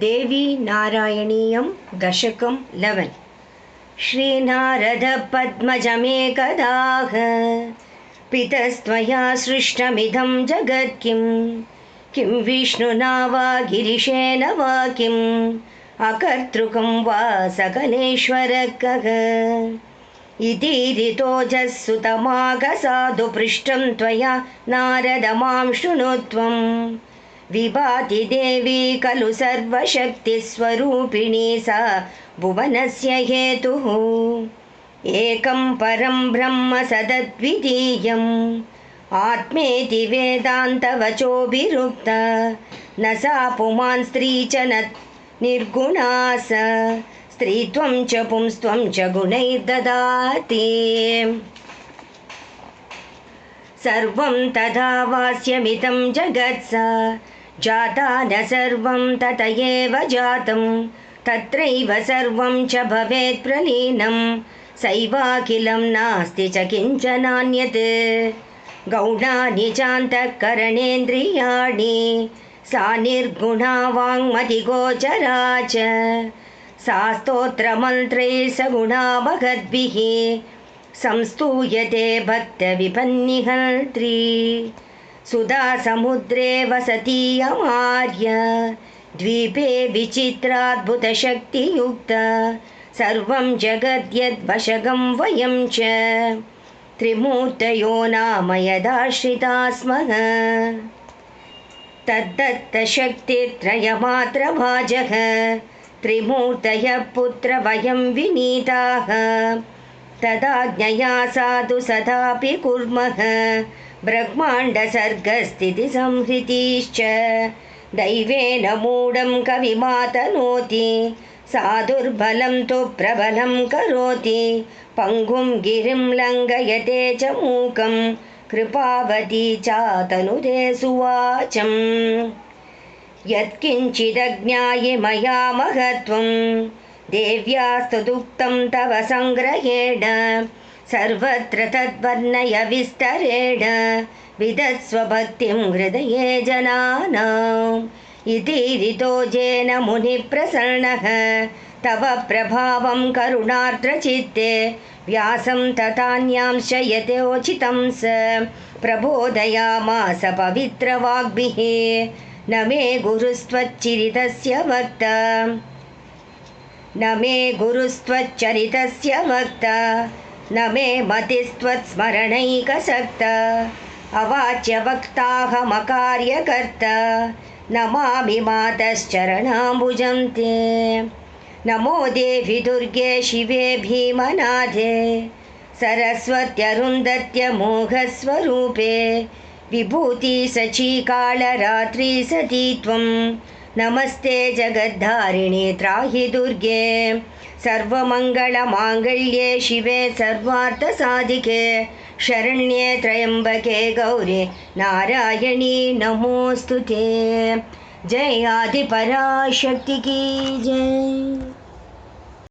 देवी नारायणीयं दशकं 11। श्रीनारद पद्मजमेकदाह पितस्त्वया सृष्टमिदं जगत् किं विष्णुना वा गिरिशेन वा किम् अकर्तृकं वा सकलेश्वरकः इति ऋतोजःसुतमागसाधु पृष्टं त्वया नारद मां शृणु त्वं विभाति देवी खलु सर्वशक्तिस्वरूपिणी सा भुवनस्य हेतुः एकं परं ब्रह्म सदद्वितीयम् आत्मेति वेदान्तवचोभिरुक्ता न सा पुमान् स्त्री च न निर्गुणा सा स्त्रीत्वं च पुंस्त्वं च गुणैर्ददाति सर्वं तथा वास्यमिदं जगत् सा जाता न सर्वं तथैव जातं तत्रैव सर्वं च भवेत् प्रलीनं सैवाखिलं नास्ति च किञ्चनान्यत् गौणानि चान्तःकरणेन्द्रियाणि सा निर्गुणा वाङ्मतिगोचरा च सा स्तोत्रमन्त्रैः सगुणा महद्भिः संस्तूयते भक्तविपन्निहन्त्री सुधासमुद्रे वसतीयमार्य द्वीपे विचित्राद्भुतशक्तियुक्ता सर्वं जगद्यद्वशगं वयं च त्रिमूर्तयो नाम यदाश्रिता स्मः तद्दत्तशक्तित्रयमात्रभाजः त्रिमूर्तयः पुत्रवयं विनीताः तदाज्ञया साधु सदापि कुर्मः ब्रह्माण्डसर्गस्थितिसंहृतिश्च दैवेन मूढं कविमातनोति साधुर्बलं तु प्रबलं करोति पङ्गुं गिरिं लङ्घयते च मूकं कृपावती चातनुते सुवाचम् यत्किञ्चिदज्ञाये मया महत्त्वं देव्यास्तदुक्तं तव सङ्ग्रहेण सर्वत्र तद्वर्णय विस्तरेण विदत्स्व भक्तिं हृदये जनानाम् इति ऋतोजेन मुनिप्रसन्नः तव प्रभावं करुणार्द्रचित्ते व्यासं तथान्यांश्च यथोचितं स प्रबोधयामास पवित्रवाग्भिः न मे गुरुस्त्वच्चरितस्य वक्ता न मे गुरुस्त्वच्चरितस्य वक्ता न मे मतिस्त्वत्स्मरणैकसक्ता अवाच्य वक्ताहमकार्यकर्ता नमामि मातश्चरणाम्बुजं ते नमो देवि दुर्गे शिवे भीमनाथे सरस्वत्यरुन्धत्यमोघस्वरूपे विभूति सचीकालरात्रि सती त्वं नमस्ते जगद्धारिणि त्राहि दुर्गे सर्वमङ्गलमाङ्गल्ये शिवे सर्वार्थसाधिके शरण्ये त्र्यम्बके गौरी नारायणी नमोऽस्तु ते जय आदिपराशक्ति की जय।